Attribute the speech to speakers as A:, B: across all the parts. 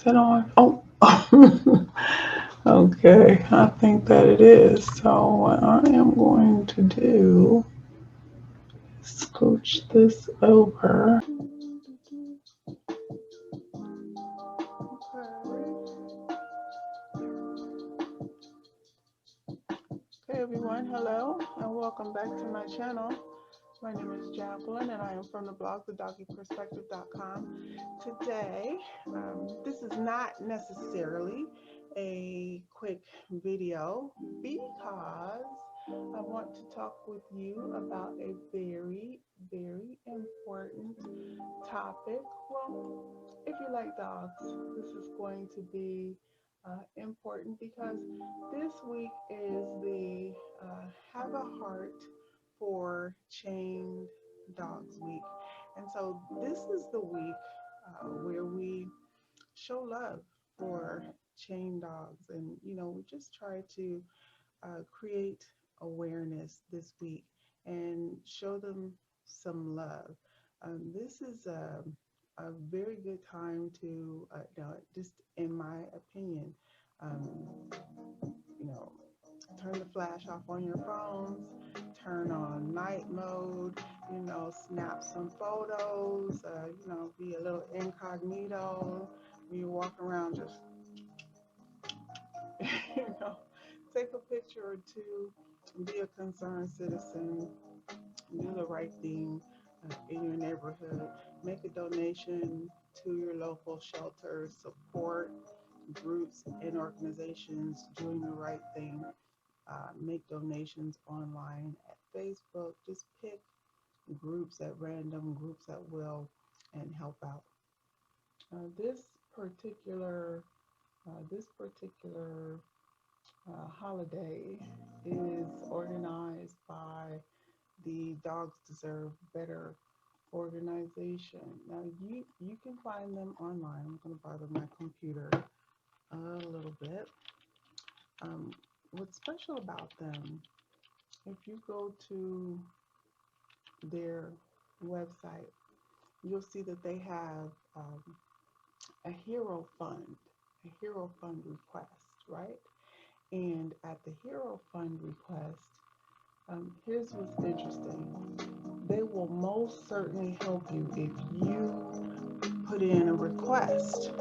A: it on? Oh, okay. I think that it is. So what I am going to do is scooch this over. Hey everyone, hello and welcome back to my channel. My name is Jacqueline and I am from the blog thedoggyperspective.com. Today, this is not necessarily a quick video because I want to talk with you about a very, very important topic. Well, if you like dogs, this is going to be important because this week is the Have a Heart for Chained Dogs Week. And so this is the week where we show love for chained dogs. And, we just try to create awareness this week and show them some love. This is a very good time to, just in my opinion, um, you know, turn the flash off on your phones, turn on night mode, snap some photos, be a little incognito when you walk around, just, you know, take a picture or two, be a concerned citizen, do the right thing in your neighborhood, make a donation to your local shelters, support groups and organizations doing the right thing. Make donations online at Facebook. Just pick groups at random, groups at will, and help out. This particular holiday is organized by the Dogs Deserve Better organization. Now you can find them online. I'm going to bother my computer a little bit. What's special about them, if you go to their website, you'll see that they have a hero fund request, right? And at the hero fund request, here's what's interesting. They will most certainly help you if you put in a request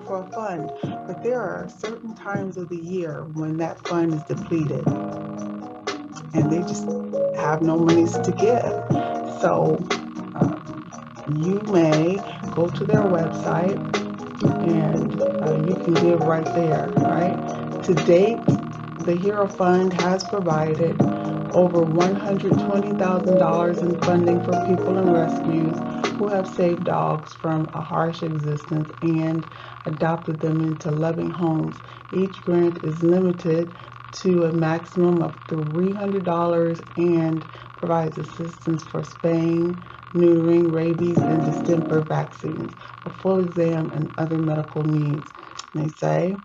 A: for a fund, but there are certain times of the year when that fund is depleted and they just have no monies to give. So you may go to their website and you can give right there, right? To date, the Hero Fund has provided over $120,000 in funding for people and rescues who have saved dogs from a harsh existence and adopted them into loving homes. Each grant is limited to a maximum of $300 and provides assistance for spaying, neutering, rabies, and distemper vaccines, a full exam, and other medical needs. And they say,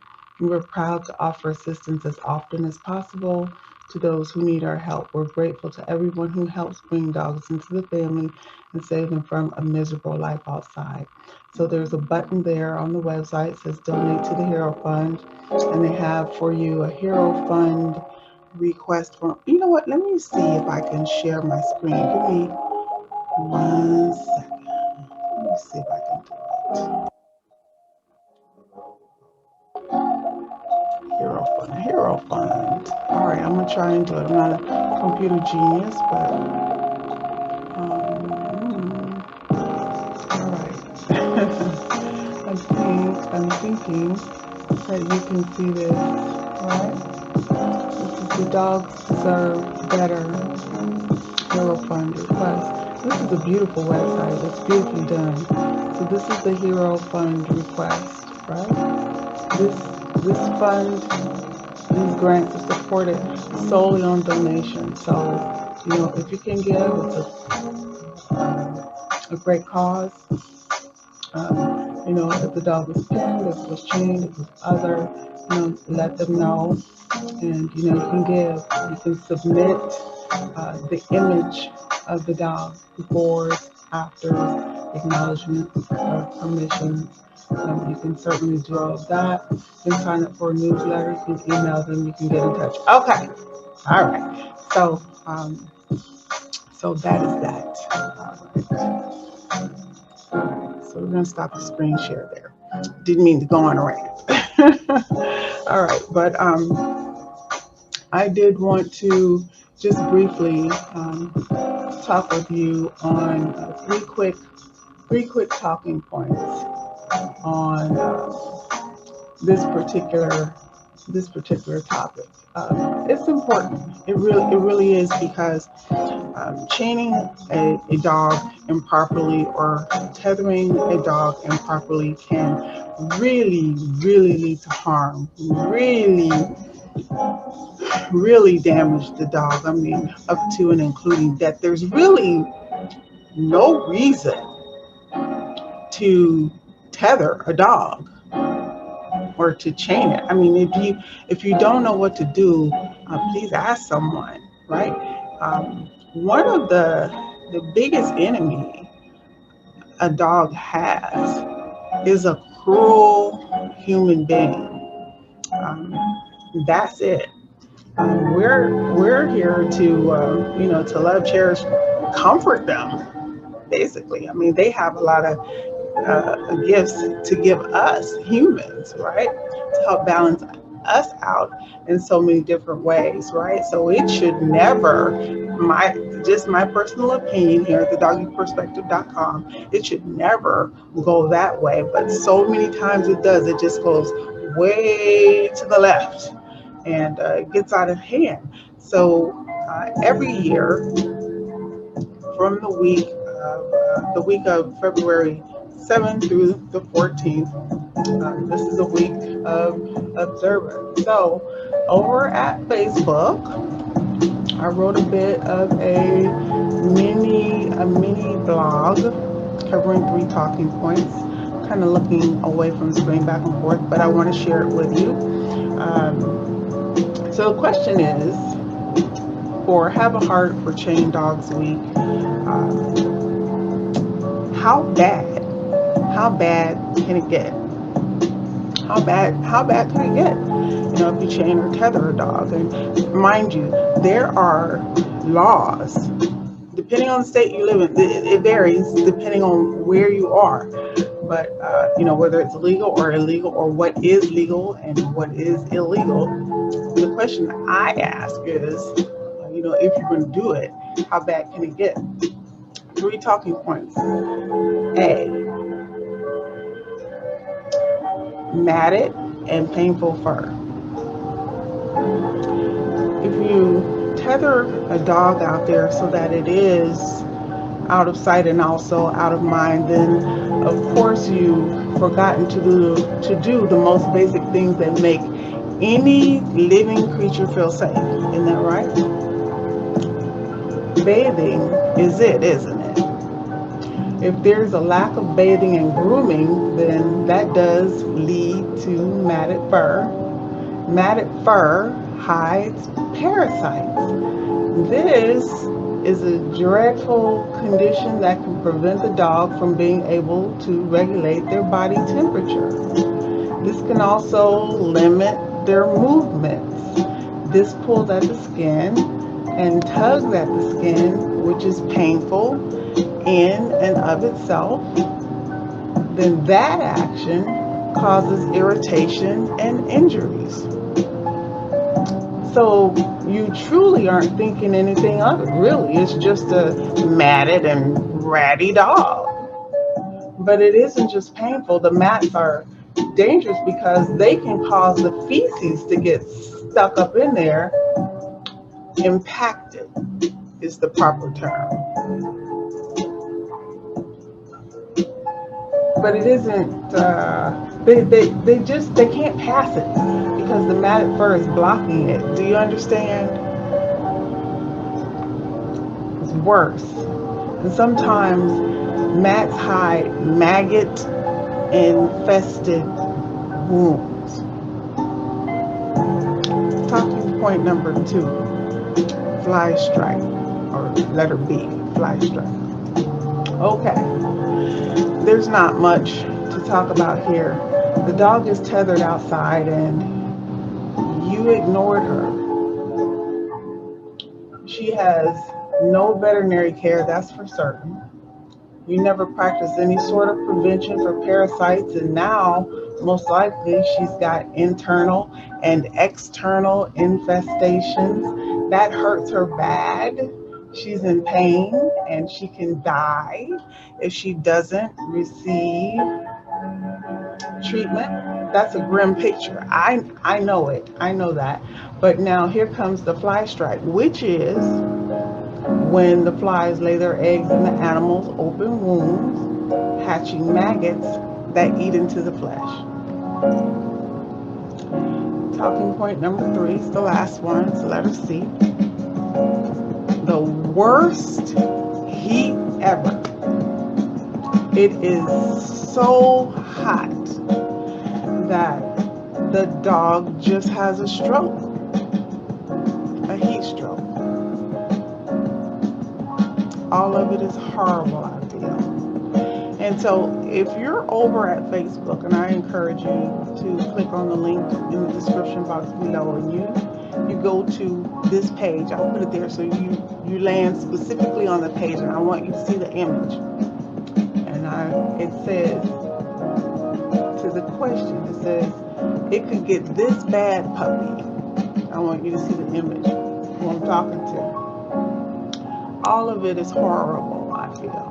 A: we're proud to offer assistance as often as possible to those who need our help. We're grateful to everyone who helps bring dogs into the family and save them from a miserable life outside. So there's a button there on the website that says donate to the Hero Fund, and they have for you a Hero Fund request form. You know what? Let me see if I can share my screen. Give me 1 second. Let me see if I can do it. Hero Fund. All right, I'm gonna try and do it. I'm not a computer genius, but all right. I'm thinking that you can see this, right? This is the Dogs Deserve Better Hero Fund request. This is a beautiful website. It's beautifully done. So this is the Hero Fund request, right? This fund, these grants are supported solely on donations. So, if you can give, it's a great cause. If the dog was pinned, if it was chained, if it was other, let them know. And, you can give, you can submit the image of the dog, before, after, acknowledgments, permissions. You can certainly do all of that. You can sign up for a newsletter. You can email them. You can get in touch. Okay. All right. So that is that. All right. So we're gonna stop the screen share there. Didn't mean to go on a rant. All right, but I did want to just briefly talk with you on three quick talking points on this particular topic. It's important. It really is because chaining a dog improperly or tethering a dog improperly can really lead to harm. Really damage the dog. I mean, up to and including death. There's really no reason to tether a dog or to chain it. I mean, if you don't know what to do, please ask someone, right? One of the biggest enemy a dog has is a cruel human being. Um, that's it. We're here to to love, cherish, comfort them. Basically, I mean, they have a lot of gifts to give us humans, right? To help balance us out in so many different ways, right? So it should never, my just my personal opinion here at thedoggyperspective.com, it should never go that way. But so many times it does. It just goes way to the left and it gets out of hand. So every year from the week of February 7th through the 14th. This is a week of observance. So over at Facebook, I wrote a bit of a mini blog covering three talking points, kind of looking away from the screen back and forth, but I want to share it with you. So the question is, for Have a Heart for Chained Dogs Week, how bad can it get? How bad can it get? If you chain or tether a dog. And mind you, there are laws. Depending on the state you live in, it varies depending on where you are. But whether it's legal or illegal, or what is legal and what is illegal, the question I ask is, if you're going to do it, how bad can it get? Three talking points. A, matted and painful fur. If you tether a dog out there so that it is out of sight and also out of mind, then of course you've forgotten to do the most basic things that make any living creature feel safe. Isn't that right? Bathing is it, isn't it? If there's a lack of bathing and grooming, then that does lead to matted fur. Matted fur hides parasites. This is a dreadful condition that can prevent the dog from being able to regulate their body temperature. This can also limit their movements. This pulls at the skin and tugs at the skin, which is painful in and of itself. Then that action causes irritation and injuries. So you truly aren't thinking anything of it, really. It's just a matted and ratty dog. But it isn't just painful. The mats are dangerous because they can cause the feces to get stuck up in there. Impacted is the proper term. But it isn't, they can't pass it because the matted fur is blocking it. Do you understand? It's worse. And sometimes mats hide maggot infested wounds. Talking point number 2, fly strike, or letter B, fly strike. Okay, there's not much to talk about here. The dog is tethered outside and you ignored her. She has no veterinary care, that's for certain. You never practiced any sort of prevention for parasites, and now, most likely, she's got internal and external infestations. That hurts her bad. She's in pain and she can die if she doesn't receive treatment. That's a grim picture. I know it. I know that. But now here comes the fly strike, which is when the flies lay their eggs in the animal's open wounds, hatching maggots that eat into the flesh. Talking point number 3 is the last one. It's letter C. The worst heat ever. It is so hot that the dog just has a stroke, a heat stroke. All of it is horrible, I feel. And so if you're over at Facebook, and I encourage you to click on the link in the description box below, and you go to this page, I'll put it there so you land specifically on the page, and I want you to see the image. And it says, to the question, it says, it could get this bad, puppy. I want you to see the image, who I'm talking to. All of it is horrible, I feel.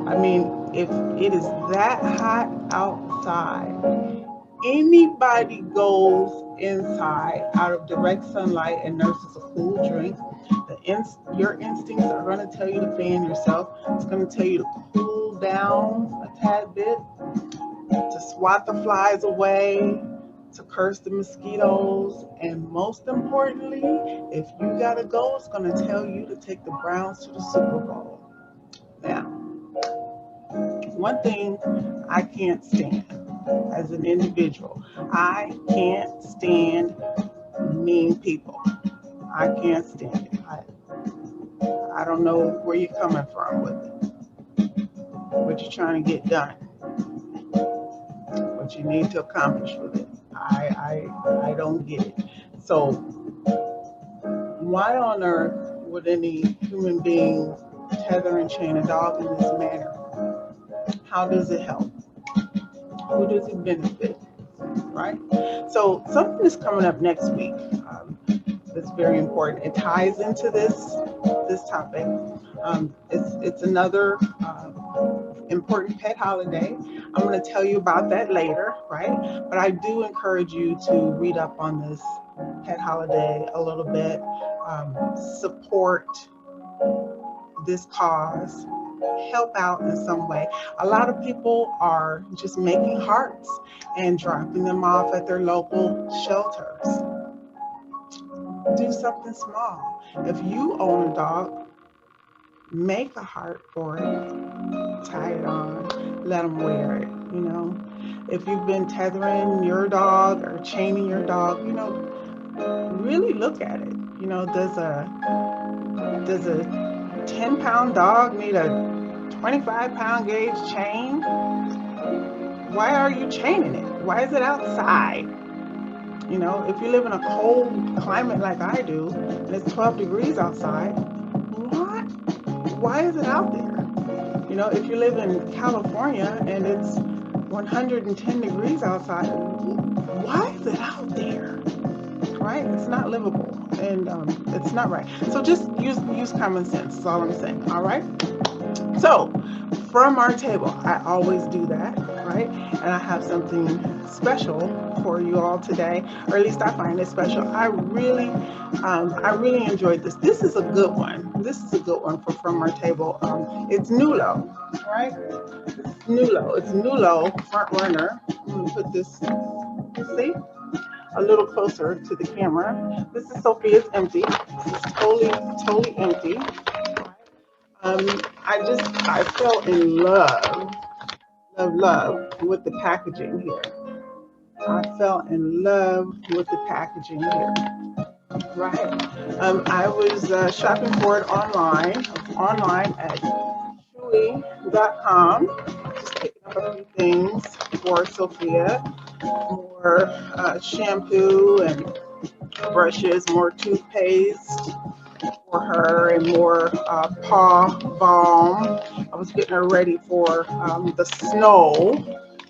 A: I mean, if it is that hot outside, anybody goes inside out of direct sunlight and nurses a cool drink, your instincts are going to tell you to fan yourself. It's going to tell you to cool down a tad bit, to swat the flies away, to curse the mosquitoes, and most importantly, if you gotta go, it's gonna tell you to take the Browns to the Super Bowl. Now, one thing I can't stand as an individual, I can't stand mean people. I can't stand it. I don't know where you're coming from with it, what you're trying to get done, what you need to accomplish with it. I don't get it. So why on earth would any human being tether and chain a dog in this manner? How does it help? Who does it benefit? Right? So something is coming up next week. That's very important. It ties into this topic. It's another important pet holiday. I'm going to tell you about that later, right? But I do encourage you to read up on this pet holiday a little bit, support this cause, help out in some way. A lot of people are just making hearts and dropping them off at their local shelters. Do something small. If you own a dog, make a heart for it, tie it on, let them wear it, you know. If you've been tethering your dog or chaining your dog, you know, really look at it. You know, does a 10-pound dog need a 25-pound gauge chain? Why are you chaining it? Why is it outside? You know, if you live in a cold climate like I do, and it's 12 degrees outside, why is it out there? You know, if you live in California and it's 110 degrees outside, why is it out there? Right? It's not livable, and it's not right. So just use common sense is all I'm saying. All right? So from our table, I always do that, right? And I have something special for you all today, or at least I find it special. I really enjoyed this. This is a good one. This is a good one for From Our Table. It's Nulo, right? It's Nulo, front runner. I'm gonna put this, see, a little closer to the camera. This is Sophia's empty. This is totally empty. I fell in love with the packaging here. I fell in love with the packaging here. Right. I was shopping for it online at chewy.com. Just picking up a few things for Sophia. More shampoo and brushes, more toothpaste for her, and more paw balm. I was getting her ready for the snow,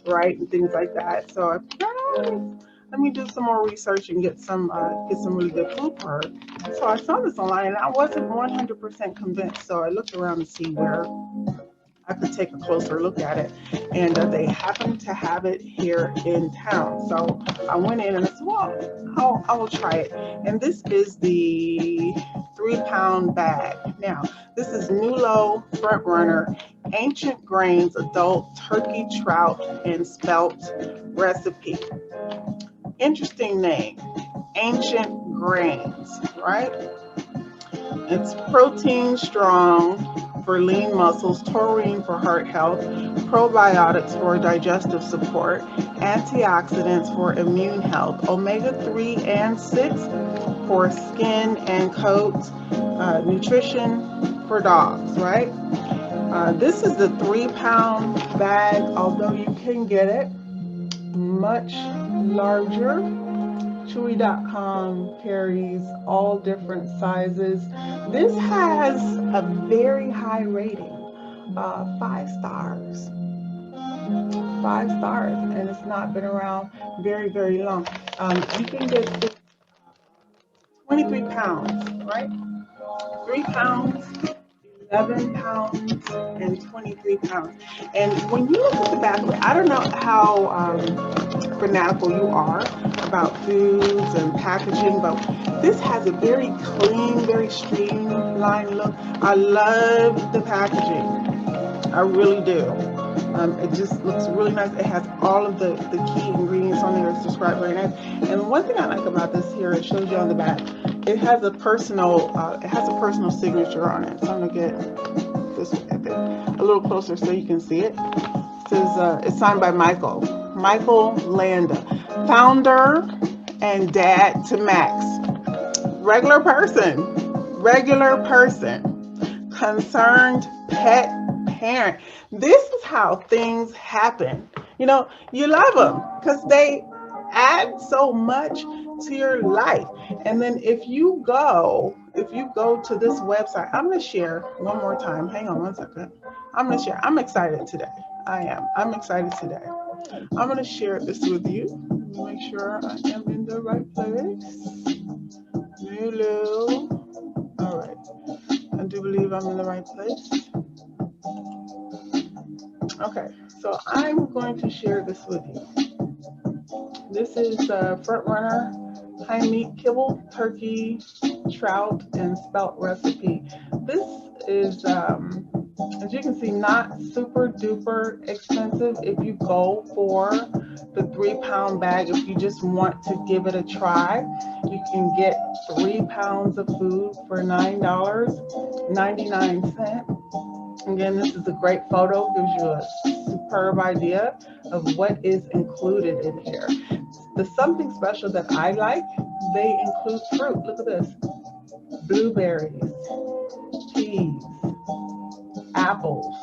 A: right, and things like that. So I thought, let me do some more research and get some really good food for her. So I saw this online, and I wasn't 100% convinced. So I looked around to see where I could take a closer look at it. And they happened to have it here in town. So I went in and I said, well, I will try it. And this is the 3 pound bag. Now, this is Nulo Front Runner Ancient Grains Adult Turkey Trout and Spelt Recipe. Interesting name, Ancient Grains, right? It's protein strong for lean muscles, taurine for heart health, probiotics for digestive support, antioxidants for immune health, omega 3 and 6 for skin and coat, nutrition for dogs, right? This is the 3 pound bag, although you can get it much larger. Chewy.com carries all different sizes. This has a very high rating, 5 stars. 5 stars, and it's not been around very, very long. You can get this 23 pounds, right? 3 pounds, 11 pounds, and 23 pounds. And when you look at the back of it, I don't know how fanatical you are about foods and packaging, but this has a very clean, very streamlined look. I love the packaging. I really do. It just looks really nice. It has all of the key ingredients on there. It's described very nice. And one thing I like about this here, it shows you on the back. It has a personal signature on it. So I'm gonna get this a little closer so you can see it. It says it's signed by Michael Landa, founder and dad to Max. Regular person, concerned pet parent. This is how things happen. You love them because they add so much to your life. And then if you go to this website, I'm going to share one more time. Hang on one second. I'm going to share. I'm excited today. I am. I'm excited today. I'm going to share this with you. Make sure I am in the right place. Hello. All right. I do believe I'm in the right place. Okay. So I'm going to share this with you. This is Front Runner High Meat Kibble Turkey Trout and Spelt Recipe. This is, as you can see, not super duper expensive if you go for the 3 pound bag. If you just want to give it a try, you can get 3 pounds of food for $9.99. Again, this is a great photo, gives you a superb idea of what is included in here. The something special that I like, they include fruit. Look at this. Blueberries, peas, apples,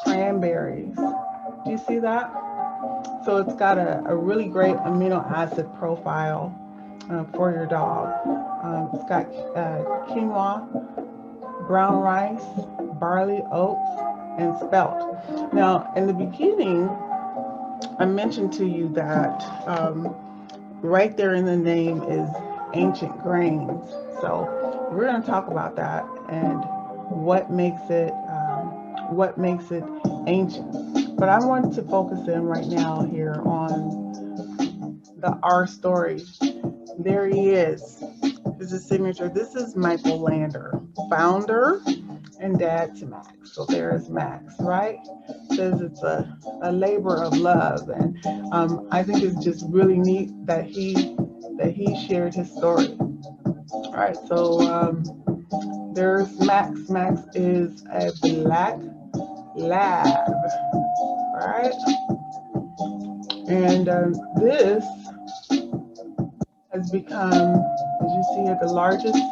A: cranberries. Do you see that? So it's got a really great amino acid profile for your dog. It's got quinoa, brown rice, barley, oats, and spelt. Now, in the beginning, I mentioned to you that right there in the name is ancient grains. So we're going to talk about that and what makes it ancient. But I want to focus in right now here on the R story. There he is. This is his signature. This is Michael Lander, founder and dad to Max. So there's Max, right? Says it's a labor of love, and I think it's just really neat that he shared his story. All right, so there's Max. Max is a black lab, all right, and this has become, as you see here, the largest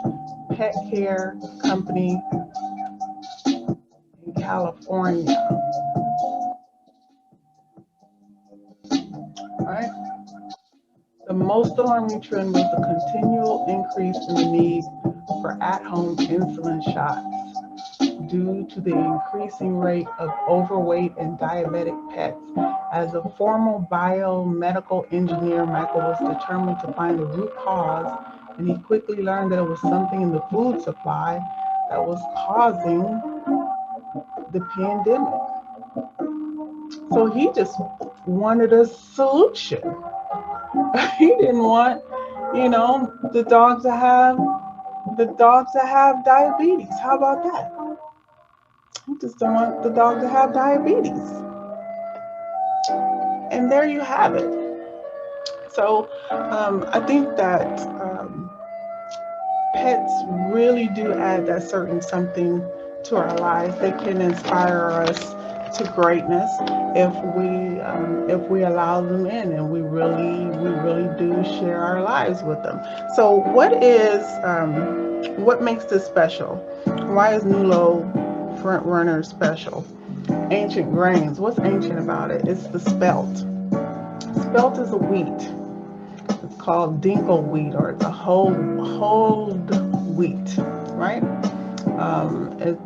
A: pet care company in California. The most alarming trend was the continual increase in the need for at-home insulin shots due to the increasing rate of overweight and diabetic pets. As a former biomedical engineer, Michael was determined to find the root cause, and he quickly learned that it was something in the food supply that was causing the pandemic. So he just wanted a solution. He didn't want, the dogs to have diabetes. How about that? He just don't want the dog to have diabetes. And there you have it. So I think that pets really do add that certain something to our lives. They can inspire us to greatness if we allow them in, and we really do share our lives with them. So what makes this special? Why is Nulo front runner special? Ancient grains. What's ancient about it? It's the spelt. Spelt is a wheat. It's called dinkel wheat, or it's a whole wheat, right? It's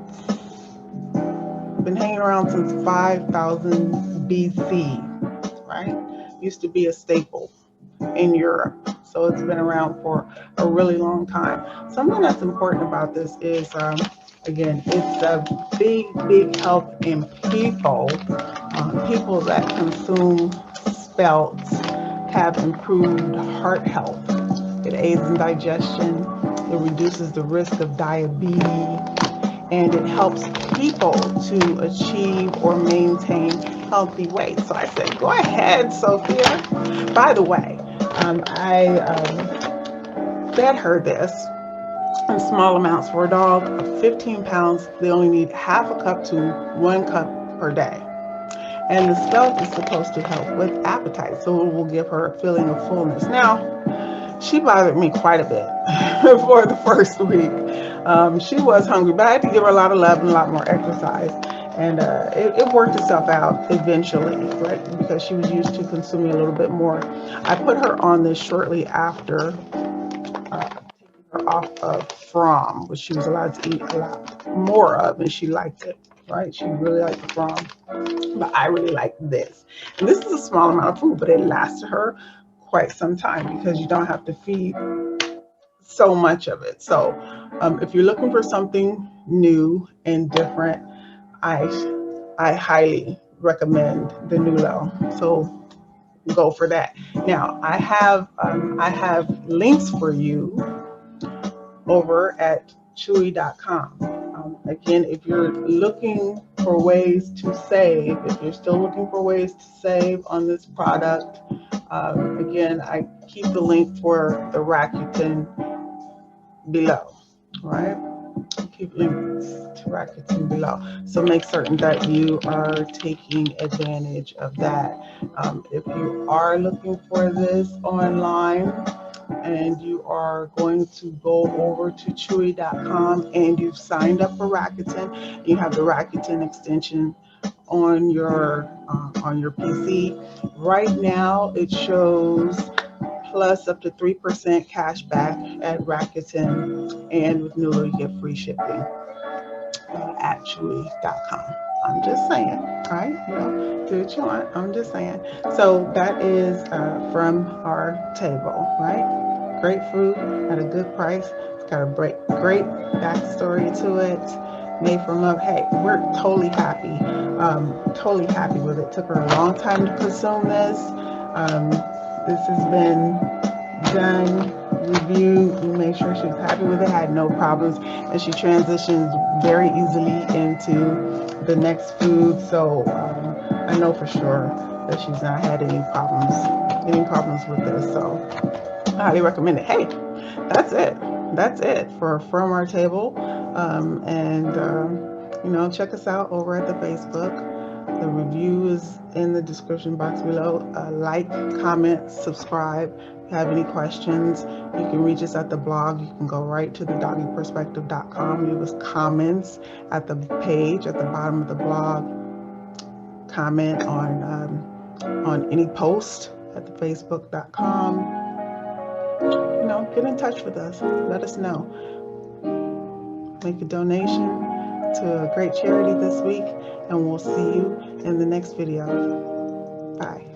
A: been hanging around since 5000 BC, right? Used to be a staple in Europe, so it's been around for a really long time. Something that's important about this is, again, it's a big help in people. People that consume spelts have improved heart health. It aids in digestion. It reduces the risk of diabetes, and it helps people to achieve or maintain healthy weight. So I said, go ahead, Sophia. By the way, I fed her this in small amounts. For a dog of 15 pounds, they only need half a cup to 1 cup per day. And the spelt is supposed to help with appetite, so it will give her a feeling of fullness. Now, she bothered me quite a bit for the first week. She was hungry, but I had to give her a lot of love and a lot more exercise. And it worked itself out eventually, right? Because she was used to consuming a little bit more. I put her on this shortly after taking her off of From, which she was allowed to eat a lot more of, and she liked it, right? She really liked the From, but I really like this. And this is a small amount of food, but it lasted her quite some time because you don't have to feed so much of it. So if you're looking for something new and different, I I highly recommend the Nulo. So go for that. Now I have links for you over at chewy.com. Again, if you're looking for ways to save, if you're still looking for ways to save on this product, again, I keep the link for the Rakuten below, right? Keep links to Rakuten below. So make certain that you are taking advantage of that. If you are looking for this online, and you are going to go over to chewy.com and you've signed up for Rakuten, you have the Rakuten extension on your PC. Right now, it shows plus up to 3% cash back at Rakuten, and with Nulo, you get free shipping at chewy.com. I'm just saying, right? Do what you want. I'm just saying. So that is from our table, right? Great food at a good price. It's got a great backstory to it. Made from love. Hey, we're totally happy with it. Took her a long time to consume this. This has been done, reviewed. We made sure she was happy with it, had no problems, and she transitions very easily into the next food. So I know for sure that she's not had any problems with this. So I highly recommend it. Hey, that's it. That's it for From Our Table. Check us out over at the Facebook. The review is in the description box below. Like, comment, subscribe. If you have any questions, you can reach us at the blog. You can go right to the doggyperspective.com. Leave us comments at the page at the bottom of the blog. Comment on any post at the facebook.com. get in touch with us. Let us know. Make a donation to a great charity this week, and we'll see you in the next video. Bye.